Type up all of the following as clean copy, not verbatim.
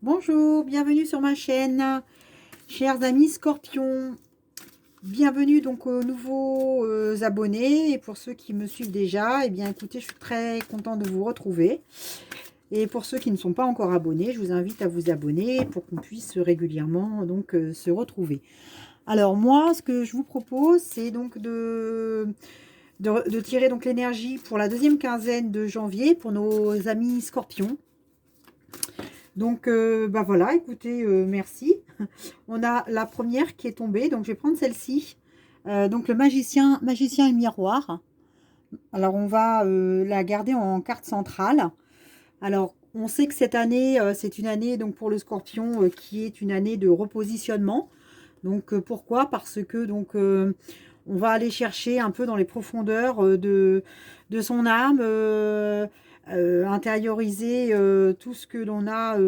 Bonjour, bienvenue sur ma chaîne, chers amis scorpions. Bienvenue donc aux nouveaux abonnés et pour ceux qui me suivent déjà, eh bien écoutez, je suis très content de vous retrouver. Et pour ceux qui ne sont pas encore abonnés, je vous invite à vous abonner pour qu'on puisse régulièrement donc se retrouver. Alors moi, ce que je vous propose, c'est donc de tirer donc l'énergie pour la deuxième quinzaine de janvier pour nos amis scorpions. Donc, bah voilà, écoutez, merci. On a la première qui est tombée, donc je vais prendre celle-ci. Donc le magicien et miroir. Alors on va la garder en carte centrale. Alors on sait que cette année, c'est une année donc pour le Scorpion qui est une année de repositionnement. Donc pourquoi? Parce que donc on va aller chercher un peu dans les profondeurs de son âme, intérioriser tout ce que l'on a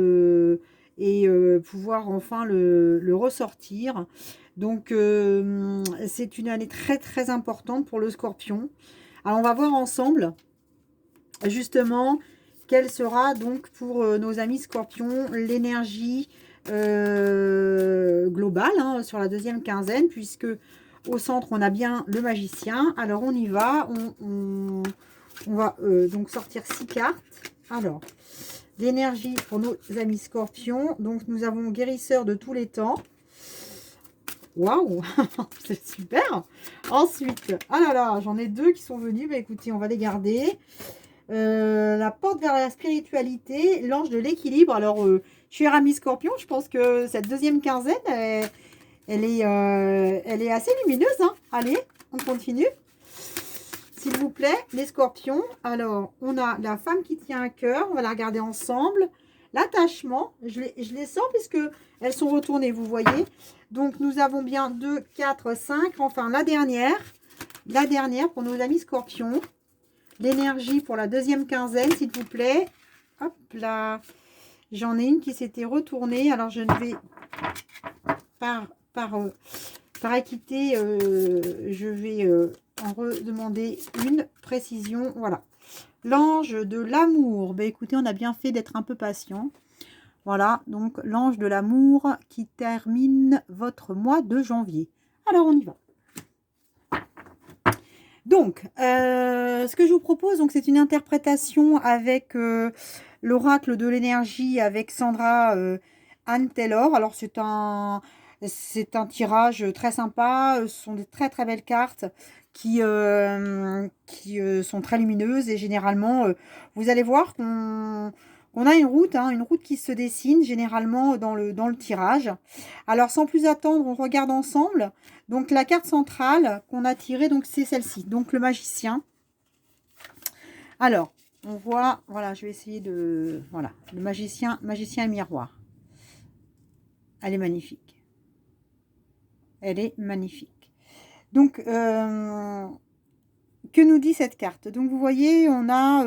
et pouvoir enfin le ressortir. Donc c'est une année très très importante pour le Scorpion. Alors on va voir ensemble justement quelle sera donc pour nos amis Scorpions l'énergie globale hein, sur la deuxième quinzaine, puisque au centre on a bien le magicien. Alors on y va, on va donc sortir 6 cartes. Alors, l'énergie pour nos amis Scorpions, donc nous avons guérisseur de tous les temps. Waouh, c'est super. Ensuite, ah là là, j'en ai deux qui sont venus, bah écoutez, on va les garder. La porte vers la spiritualité, l'ange de l'équilibre. Alors, cher ami Scorpion, je pense que cette deuxième quinzaine, elle est assez lumineuse. Hein. Allez, on continue. S'il vous plaît, les Scorpions. Alors, on a la femme qui tient un cœur. On va la regarder ensemble. L'attachement, je les sors puisque elles sont retournées, vous voyez. Donc, nous avons bien 2, 4, 5. Enfin, la dernière pour nos amis Scorpions. L'énergie pour la deuxième quinzaine, s'il vous plaît. Hop là. J'en ai une qui s'était retournée. Alors, je ne vais par équité, je vais en redemander une précision. Voilà. L'ange de l'amour. Ben, écoutez, on a bien fait d'être un peu patient. Voilà, donc l'ange de l'amour qui termine votre mois de janvier. Alors, on y va. Donc, ce que je vous propose, donc c'est une interprétation avec l'oracle de l'énergie avec Sandra Anne Taylor. Alors, c'est un tirage très sympa. Ce sont des très très belles cartes qui sont très lumineuses et généralement, vous allez voir qu'on a une route qui se dessine généralement dans le tirage. Alors, sans plus attendre, on regarde ensemble. Donc la carte centrale qu'on a tirée, donc c'est celle-ci. Donc le magicien. Alors, on voit, voilà, je vais essayer de... Voilà, le magicien et miroir. Elle est magnifique. Elle est magnifique. Donc, que nous dit cette carte? Donc vous voyez, on a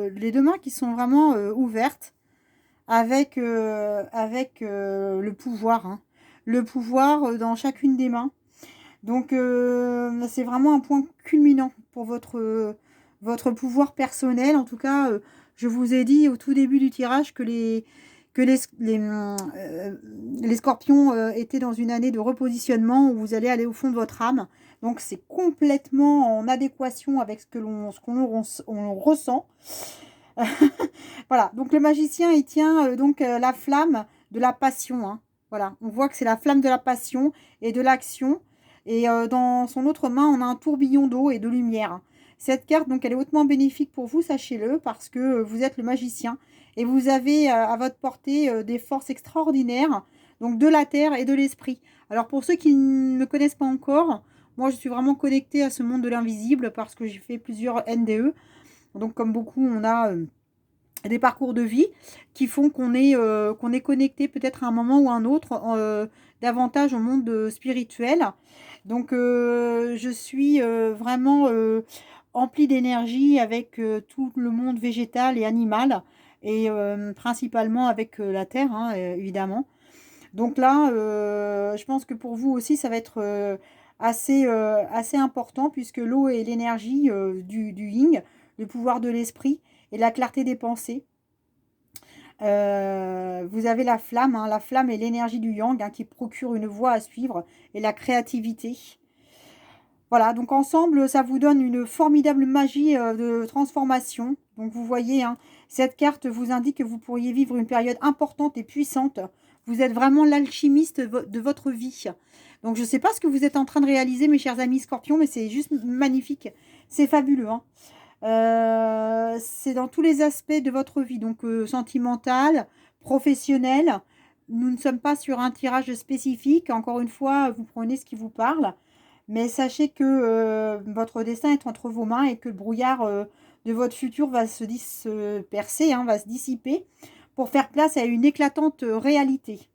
les deux mains qui sont vraiment ouvertes avec le pouvoir. Hein. Le pouvoir dans chacune des mains. Donc, c'est vraiment un point culminant pour votre pouvoir personnel. En tout cas, je vous ai dit au tout début du tirage que les scorpions étaient dans une année de repositionnement où vous allez aller au fond de votre âme. Donc, c'est complètement en adéquation avec on ressent. Voilà, donc le magicien, il tient la flamme de la passion. Hein. Voilà, on voit que c'est la flamme de la passion et de l'action. Et dans son autre main, on a un tourbillon d'eau et de lumière. Cette carte, donc, elle est hautement bénéfique pour vous, sachez-le, parce que vous êtes le magicien et vous avez à votre portée des forces extraordinaires, donc de la terre et de l'esprit. Alors, pour ceux qui ne me connaissent pas encore, moi, je suis vraiment connectée à ce monde de l'invisible parce que j'ai fait plusieurs NDE. Donc, comme beaucoup, on a des parcours de vie qui font qu'on est connecté peut-être à un moment ou à un autre davantage au monde spirituel. Donc je suis vraiment emplie d'énergie avec tout le monde végétal et animal et principalement avec la terre hein, évidemment. Donc là je pense que pour vous aussi ça va être assez important puisque l'eau est l'énergie du yin, le pouvoir de l'esprit et la clarté des pensées. Vous avez la flamme, hein, la flamme est l'énergie du yang, hein, qui procure une voie à suivre et la créativité. Voilà, donc ensemble, ça vous donne une formidable magie de transformation. Donc vous voyez, hein, cette carte vous indique que vous pourriez vivre une période importante et puissante. Vous êtes vraiment l'alchimiste de votre vie. Donc je ne sais pas ce que vous êtes en train de réaliser, mes chers amis scorpions, mais c'est juste magnifique. C'est fabuleux, hein. C'est dans tous les aspects de votre vie, donc sentimental, professionnel. Nous ne sommes pas sur un tirage spécifique. Encore une fois, vous prenez ce qui vous parle. Mais sachez que votre destin est entre vos mains et que le brouillard de votre futur va se disperser, hein, va se dissiper pour faire place à une éclatante réalité.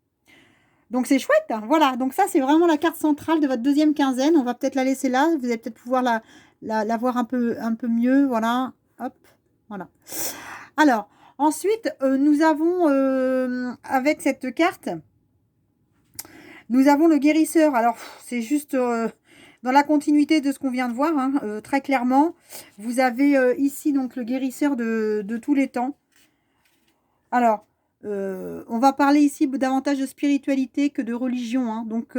Donc c'est chouette, hein, voilà. Donc ça, c'est vraiment la carte centrale de votre deuxième quinzaine. On va peut-être la laisser là. Vous allez peut-être pouvoir la voir un peu mieux. Voilà. Hop. Voilà. Alors, ensuite, nous avons, avec cette carte, nous avons le guérisseur. Alors, c'est juste dans la continuité de ce qu'on vient de voir, hein, très clairement. Vous avez ici donc le guérisseur de tous les temps. Alors, on va parler ici davantage de spiritualité que de religion, hein. Donc,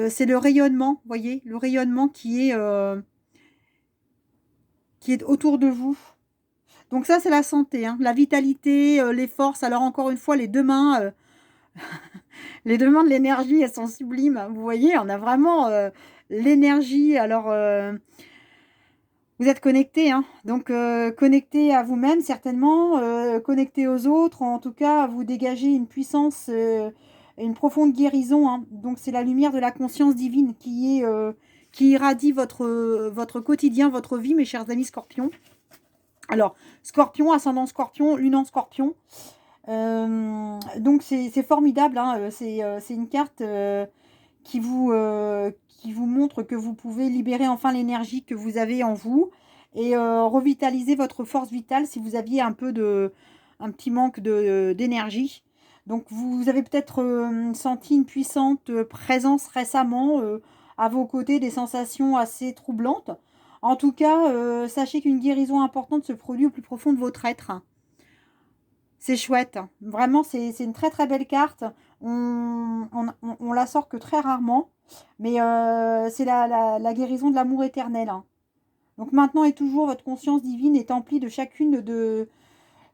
c'est le rayonnement, vous voyez, le rayonnement qui est autour de vous. Donc ça, c'est la santé, hein, la vitalité, les forces. Alors, encore une fois, les deux mains, les deux mains de l'énergie, elles sont sublimes. Vous voyez, on a vraiment l'énergie. Alors, vous êtes connecté, hein, donc connecté à vous-même certainement, connecté aux autres. En tout cas, vous dégagez une puissance, une profonde guérison, hein. Donc c'est la lumière de la conscience divine qui irradie votre quotidien, votre vie, mes chers amis scorpions. Alors, scorpion, ascendant scorpion, lune en scorpion. Donc c'est formidable, hein, c'est une carte qui vous montre que vous pouvez libérer enfin l'énergie que vous avez en vous et revitaliser votre force vitale si vous aviez un petit manque d'énergie. Donc vous avez peut-être senti une puissante présence récemment à vos côtés, des sensations assez troublantes. En tout cas, sachez qu'une guérison importante se produit au plus profond de votre être. C'est chouette, hein. Vraiment, c'est une très très belle carte. On la sort que très rarement, mais c'est la guérison de l'amour éternel, hein. Donc maintenant et toujours, votre conscience divine est emplie de chacune de,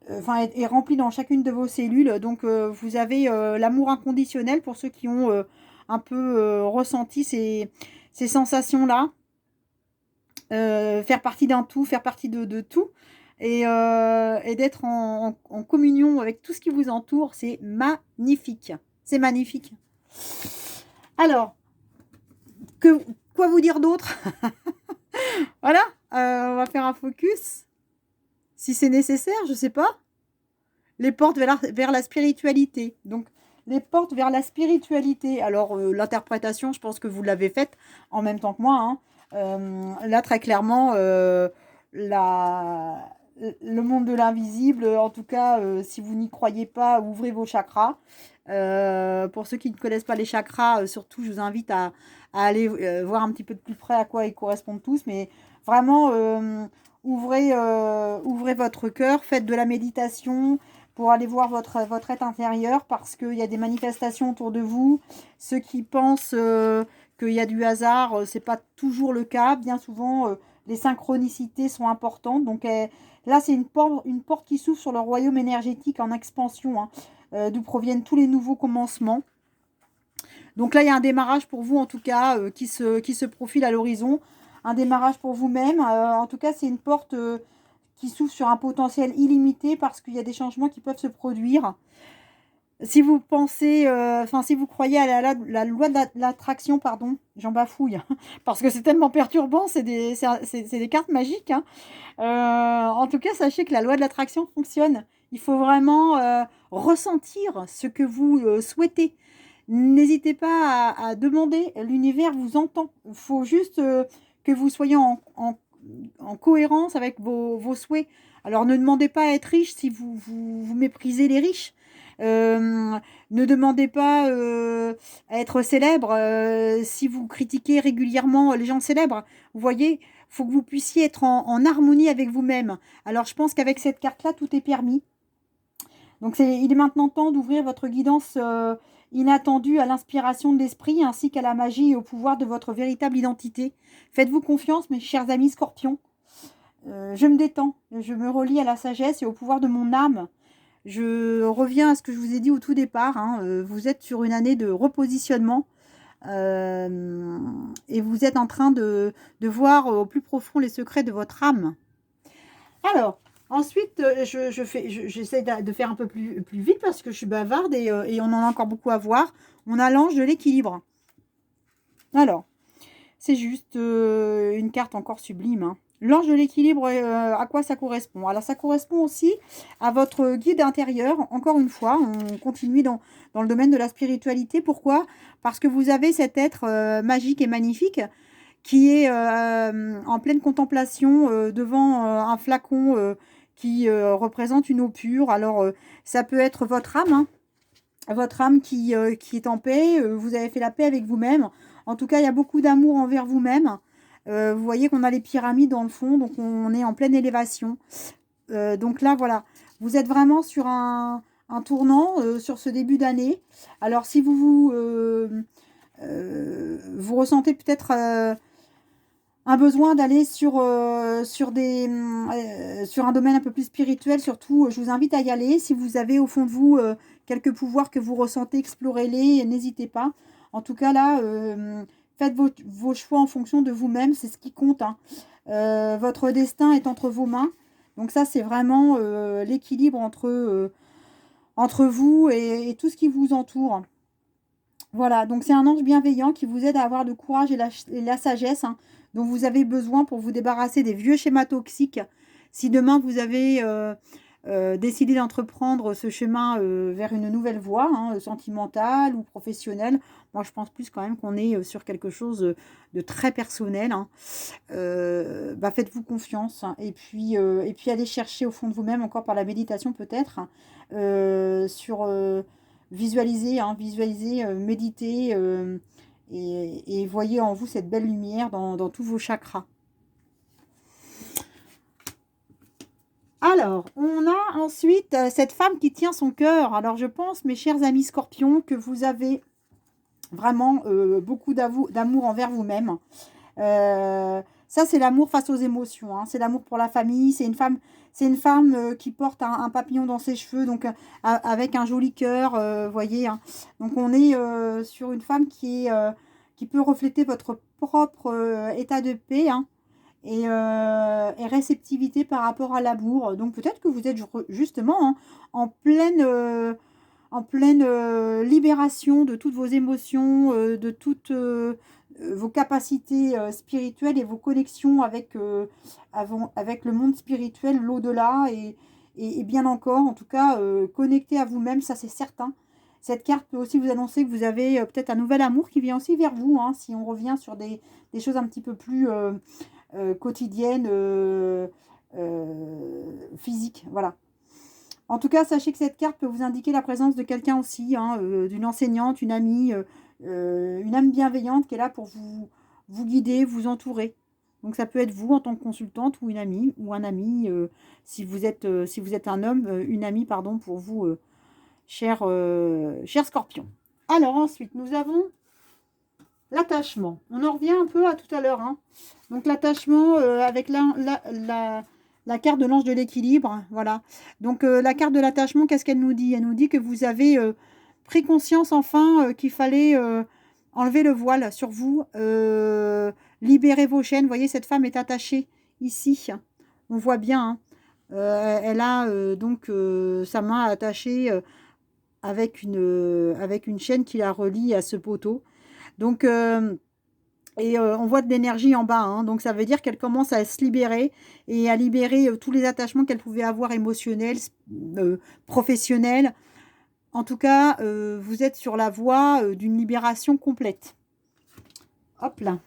enfin est remplie dans chacune de vos cellules. Donc vous avez l'amour inconditionnel pour ceux qui ont un peu ressenti ces sensations-là. Faire partie d'un tout, faire partie de tout. Et d'être en communion avec tout ce qui vous entoure, c'est magnifique. C'est magnifique. Alors, quoi vous dire d'autre? Voilà, on va faire un focus. Si c'est nécessaire, je ne sais pas. Les portes vers la spiritualité. Donc, les portes vers la spiritualité. Alors, l'interprétation, je pense que vous l'avez faite en même temps que moi, hein. Là, très clairement, le monde de l'invisible, en tout cas, si vous n'y croyez pas, ouvrez vos chakras. Pour ceux qui ne connaissent pas les chakras, surtout, je vous invite à aller voir un petit peu de plus près à quoi ils correspondent tous. Mais vraiment, ouvrez votre cœur, faites de la méditation pour aller voir votre être intérieur parce qu'il y a des manifestations autour de vous. Ceux qui pensent qu'il y a du hasard, c'est pas toujours le cas. Bien souvent, les synchronicités sont importantes. Donc là, c'est une porte qui s'ouvre sur le royaume énergétique en expansion, hein, d'où proviennent tous les nouveaux commencements. Donc là, il y a un démarrage pour vous, en tout cas, qui se profile à l'horizon. Un démarrage pour vous-même. En tout cas, c'est une porte qui s'ouvre sur un potentiel illimité parce qu'il y a des changements qui peuvent se produire. Si vous pensez, si vous croyez à la loi de l'attraction, pardon, j'en bafouille, hein, parce que c'est tellement perturbant, c'est des cartes magiques, hein. En tout cas, sachez que la loi de l'attraction fonctionne. Il faut vraiment ressentir ce que vous souhaitez. N'hésitez pas à demander, l'univers vous entend. Il faut juste que vous soyez en cohérence avec vos souhaits. Alors ne demandez pas à être riche si vous méprisez les riches. Ne demandez pas à être célèbre si vous critiquez régulièrement les gens célèbres. Vous voyez, il faut que vous puissiez être en harmonie avec vous-même. Alors je pense qu'avec cette carte-là, tout est permis. Donc il est maintenant temps d'ouvrir votre guidance inattendue à l'inspiration de l'esprit ainsi qu'à la magie et au pouvoir de votre véritable identité. Faites-vous confiance, mes chers amis scorpions. Je me détends, je me relie à la sagesse et au pouvoir de mon âme. Je reviens à ce que je vous ai dit au tout départ, hein. Vous êtes sur une année de repositionnement et vous êtes en train de voir au plus profond les secrets de votre âme. Alors, ensuite, j'essaie de faire un peu plus vite parce que je suis bavarde et on en a encore beaucoup à voir. On a l'ange de l'équilibre. Alors, c'est juste une carte encore sublime, hein. L'ange de l'équilibre, à quoi ça correspond? Alors, ça correspond aussi à votre guide intérieur. Encore une fois, on continue dans le domaine de la spiritualité. Pourquoi? Parce que vous avez cet être magique et magnifique qui est en pleine contemplation devant un flacon qui représente une eau pure. Alors, ça peut être votre âme, hein, votre âme qui est en paix. Vous avez fait la paix avec vous-même. En tout cas, il y a beaucoup d'amour envers vous-même. Vous voyez qu'on a les pyramides dans le fond, donc on est en pleine élévation. Donc là, voilà, vous êtes vraiment sur un tournant sur ce début d'année. Alors, si vous ressentez peut-être un besoin d'aller sur un domaine un peu plus spirituel, surtout, je vous invite à y aller. Si vous avez au fond de vous quelques pouvoirs que vous ressentez, explorez-les, n'hésitez pas. En tout cas, là, faites vos choix en fonction de vous-même, c'est ce qui compte, hein. Votre destin est entre vos mains. Donc ça, c'est vraiment l'équilibre entre vous et tout ce qui vous entoure. Voilà, donc c'est un ange bienveillant qui vous aide à avoir le courage et la sagesse, hein, dont vous avez besoin pour vous débarrasser des vieux schémas toxiques. Si demain vous avez décidé d'entreprendre ce chemin vers une nouvelle voie, hein, sentimentale ou professionnelle, moi je pense plus quand même qu'on est sur quelque chose de très personnel, hein. Faites-vous confiance, hein, et puis allez chercher au fond de vous-même, encore par la méditation peut-être, sur visualiser, hein, méditer et voyez en vous cette belle lumière dans tous vos chakras. Alors, on a ensuite cette femme qui tient son cœur. Alors, je pense, mes chers amis scorpions, que vous avez vraiment beaucoup d'amour envers vous-même. Ça, c'est l'amour face aux émotions, hein. C'est l'amour pour la famille. C'est une femme qui porte un papillon dans ses cheveux, donc avec un joli cœur, voyez, hein. Donc, on est sur une femme qui peut refléter votre propre état de paix, hein, et réceptivité par rapport à l'amour. Donc, peut-être que vous êtes justement, hein, en pleine libération de toutes vos émotions, de toutes vos capacités spirituelles et vos connexions avec le monde spirituel, l'au-delà et bien encore, en tout cas, connecté à vous-même, ça c'est certain. Cette carte peut aussi vous annoncer que vous avez peut-être un nouvel amour qui vient aussi vers vous, hein, si on revient sur des choses un petit peu plus quotidiennes, physiques, voilà. En tout cas, sachez que cette carte peut vous indiquer la présence de quelqu'un aussi, hein, d'une enseignante, une amie, une âme bienveillante qui est là pour vous guider, vous entourer. Donc ça peut être vous en tant que consultante ou une amie ou un ami, si vous êtes un homme, une amie, pardon, pour vous, cher scorpion. Alors ensuite, nous avons l'attachement. On en revient un peu à tout à l'heure, hein. Donc l'attachement avec la carte de l'ange de l'équilibre, voilà. Donc la carte de l'attachement, qu'est-ce qu'elle nous dit? Elle nous dit que vous avez pris conscience enfin qu'il fallait enlever le voile sur vous, libérer vos chaînes. Vous voyez, cette femme est attachée ici. On voit bien, hein. Elle a donc sa main attachée avec une chaîne qui la relie à ce poteau. Donc on voit de l'énergie en bas, hein, donc ça veut dire qu'elle commence à se libérer et à libérer tous les attachements qu'elle pouvait avoir émotionnels, professionnels. En tout cas, vous êtes sur la voie d'une libération complète. Hop là.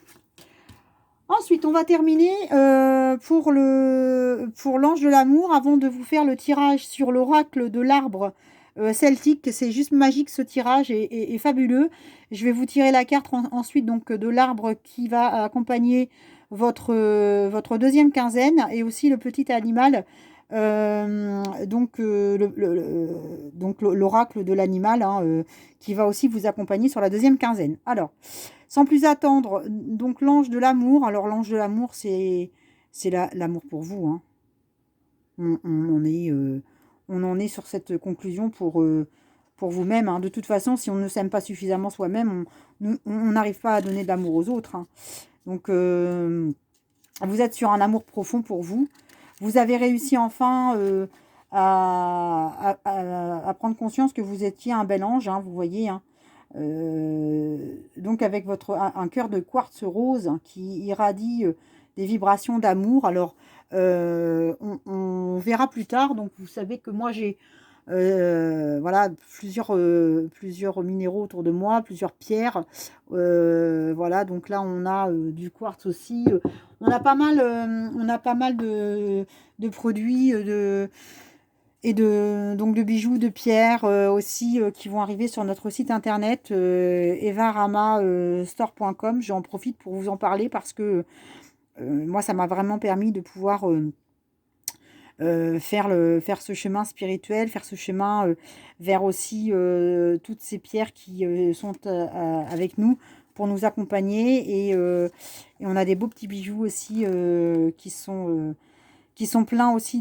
Ensuite, on va terminer pour l'ange de l'amour avant de vous faire le tirage sur l'oracle de l'arbre celtique. C'est juste magique, ce tirage est fabuleux. Je vais vous tirer la carte ensuite donc de l'arbre qui va accompagner votre deuxième quinzaine et aussi le petit animal Donc l'oracle de l'animal, hein, qui va aussi vous accompagner sur la deuxième quinzaine. Alors, sans plus attendre, donc l'ange de l'amour. Alors l'ange de l'amour, c'est l'amour pour vous, hein. On en est sur cette conclusion pour vous-même, hein. De toute façon, si on ne s'aime pas suffisamment soi-même, on n'arrive pas à donner de l'amour aux autres, hein. Donc, vous êtes sur un amour profond pour vous. Vous avez réussi enfin à prendre conscience que vous étiez un bel ange, hein, vous voyez, hein. Donc avec un cœur de quartz rose, hein, qui irradie des vibrations d'amour. Alors, on verra plus tard. Donc vous savez que moi j'ai voilà, plusieurs minéraux autour de moi, plusieurs pierres. Voilà, donc là on a du quartz aussi. On a pas mal de produits donc de bijoux, de pierres aussi qui vont arriver sur notre site internet evarama-store.com. J'en profite pour vous en parler parce que moi ça m'a vraiment permis de pouvoir faire ce chemin spirituel, faire ce chemin vers aussi toutes ces pierres qui sont avec nous pour nous accompagner. Et on a des beaux petits bijoux aussi qui sont pleins aussi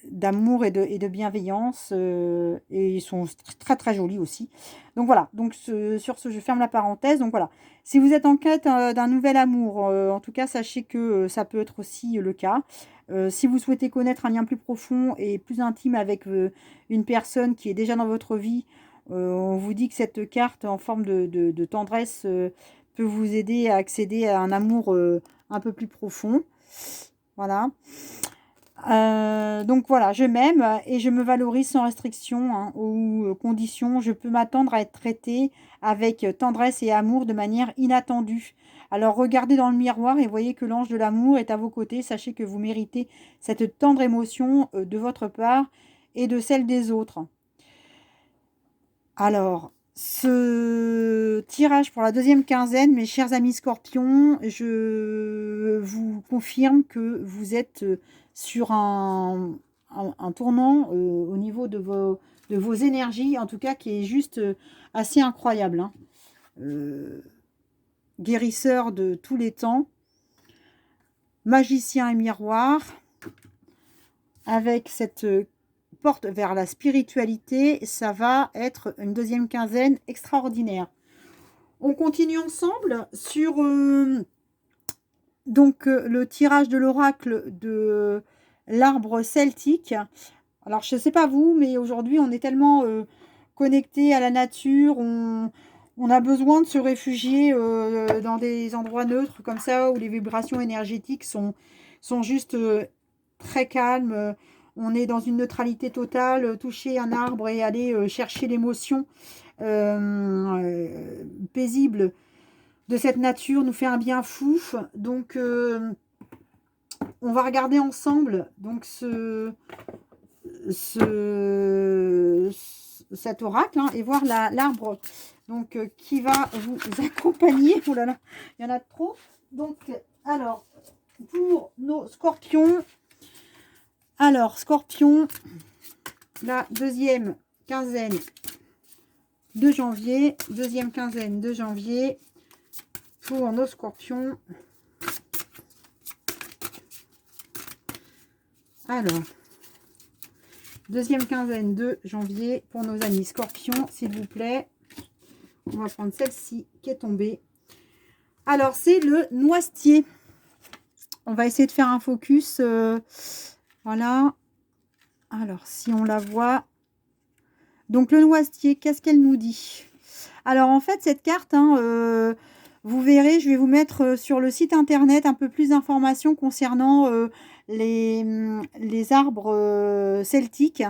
d'amour et de bienveillance, et ils sont très très jolis aussi. Donc voilà, donc sur ce je ferme la parenthèse. Donc voilà, si vous êtes en quête d'un nouvel amour, en tout cas sachez que ça peut être aussi le cas. Si vous souhaitez connaître un lien plus profond et plus intime avec une personne qui est déjà dans votre vie, on vous dit que cette carte en forme de tendresse peut vous aider à accéder à un amour un peu plus profond. Voilà. Donc voilà, je m'aime et je me valorise sans restriction, hein, ou condition. Je peux m'attendre à être traitée avec tendresse et amour de manière inattendue. Alors regardez dans le miroir et voyez que l'ange de l'amour est à vos côtés. Sachez que vous méritez cette tendre émotion de votre part et de celle des autres. Alors, ce tirage pour la deuxième quinzaine, mes chers amis scorpions, je vous confirme que vous êtes sur un tournant au niveau de vos énergies, en tout cas qui est juste assez incroyable, hein. Guérisseur de tous les temps, magicien et miroir, avec cette porte vers la spiritualité, ça va être une deuxième quinzaine extraordinaire. On continue ensemble sur le tirage de l'oracle de l'arbre celtique. Alors je ne sais pas vous, mais aujourd'hui on est tellement connecté à la nature, on a besoin de se réfugier dans des endroits neutres comme ça, où les vibrations énergétiques sont juste très calmes. On est dans une neutralité totale. Toucher un arbre et aller chercher l'émotion paisible de cette nature nous fait un bien fou. Donc on va regarder ensemble donc cet oracle, hein, et voir l'arbre donc qui va vous accompagner. Oh là là, il y en a trop. Donc alors, pour nos scorpions, scorpion, la deuxième quinzaine de janvier, pour nos scorpions. Alors, deuxième quinzaine de janvier pour nos amis scorpions, s'il vous plaît. On va prendre celle-ci qui est tombée. Alors, c'est le noisetier. On va essayer de faire un focus. Voilà. Alors, si on la voit. Donc, le noisetier, qu'est-ce qu'elle nous dit? Alors, en fait, cette carte, hein, vous verrez, je vais vous mettre sur le site internet un peu plus d'informations concernant les arbres celtiques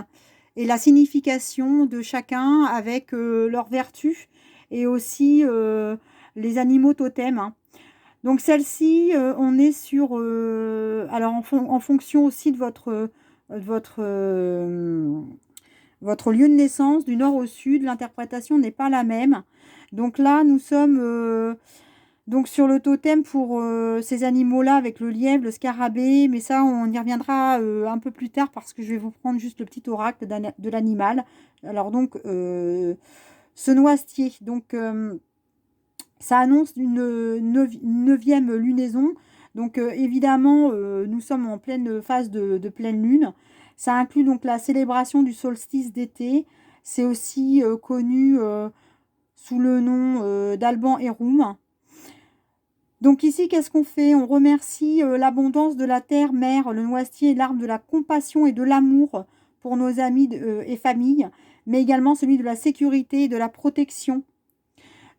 et la signification de chacun avec leurs vertus et aussi les animaux totems, hein. Donc celle-ci, on est sur alors en fonction aussi de votre lieu de naissance, du nord au sud, l'interprétation n'est pas la même. Donc là, nous sommes Donc sur le totem pour ces animaux-là avec le lièvre, le scarabée, mais ça on y reviendra un peu plus tard parce que je vais vous prendre juste le petit oracle de l'animal. Alors donc ce noisetier, donc ça annonce une neuvième lunaison. Donc évidemment nous sommes en pleine phase de pleine lune. Ça inclut donc la célébration du solstice d'été. C'est aussi connu sous le nom d'Alban Herum. Donc ici, qu'est-ce qu'on fait? On remercie l'abondance de la terre, mère, le noisetier est l'arbre de la compassion et de l'amour pour nos amis et familles, mais également celui de la sécurité et de la protection.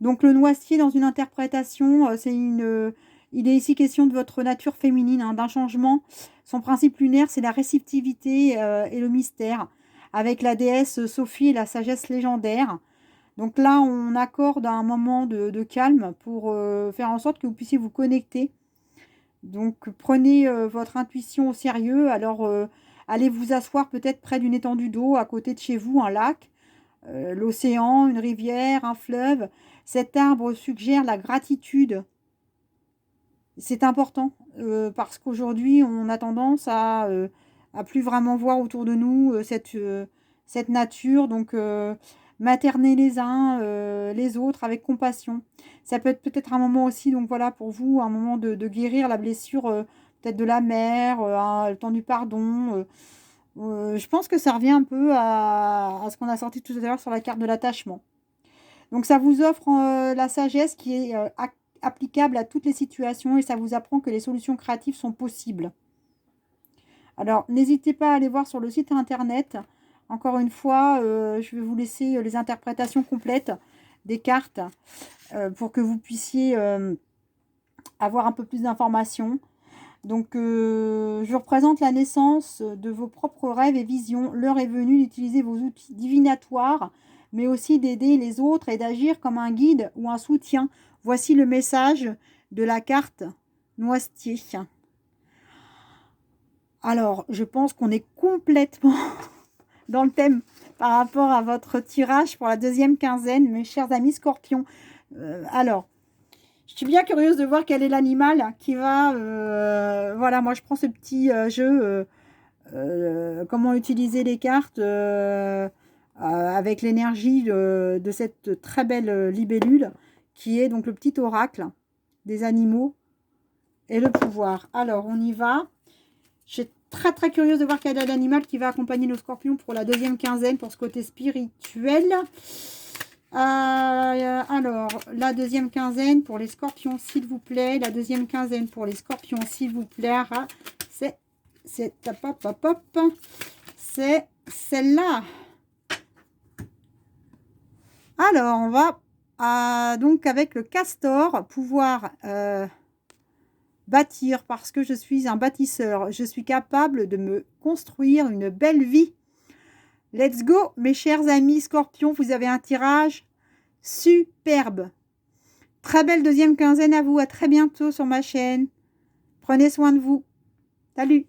Donc le noisetier, dans une interprétation, il est ici question de votre nature féminine, hein, d'un changement. Son principe lunaire, c'est la réceptivité et le mystère, avec la déesse Sophie et la sagesse légendaire. Donc là, on accorde un moment de calme pour faire en sorte que vous puissiez vous connecter. Donc prenez votre intuition au sérieux. Alors allez vous asseoir peut-être près d'une étendue d'eau, à côté de chez vous, un lac, l'océan, une rivière, un fleuve. Cet arbre suggère la gratitude. C'est important parce qu'aujourd'hui, on a tendance à plus vraiment voir autour de nous cette nature. Donc materner les uns les autres avec compassion. Ça peut être peut-être un moment aussi, donc voilà, pour vous, un moment de guérir la blessure peut-être de la mère, le temps du pardon. Je pense que ça revient un peu à ce qu'on a sorti tout à l'heure sur la carte de l'attachement. Donc ça vous offre la sagesse qui est applicable à toutes les situations et ça vous apprend que les solutions créatives sont possibles. Alors n'hésitez pas à aller voir sur le site internet. Encore une fois, je vais vous laisser les interprétations complètes des cartes pour que vous puissiez avoir un peu plus d'informations. Donc, je représente la naissance de vos propres rêves et visions. L'heure est venue d'utiliser vos outils divinatoires, mais aussi d'aider les autres et d'agir comme un guide ou un soutien. Voici le message de la carte Noisetier. Alors, je pense qu'on est complètement dans le thème par rapport à votre tirage pour la deuxième quinzaine, mes chers amis scorpions. Alors, je suis bien curieuse de voir quel est l'animal qui va... voilà, moi je prends ce petit jeu, comment utiliser les cartes avec l'énergie de cette très belle libellule, qui est donc le petit oracle des animaux et le pouvoir. Alors, on y va. Je suis très très curieuse de voir quel est l'animal qui va accompagner nos scorpions pour la deuxième quinzaine, pour ce côté spirituel. Alors, la deuxième quinzaine pour les scorpions, s'il vous plaît. La deuxième quinzaine pour les scorpions, s'il vous plaît. C'est celle-là. Alors, on va donc avec le castor pouvoir bâtir parce que je suis un bâtisseur. Je suis capable de me construire une belle vie. Let's go, mes chers amis scorpions, vous avez un tirage superbe. Très belle deuxième quinzaine à vous, à très bientôt sur ma chaîne. Prenez soin de vous. Salut!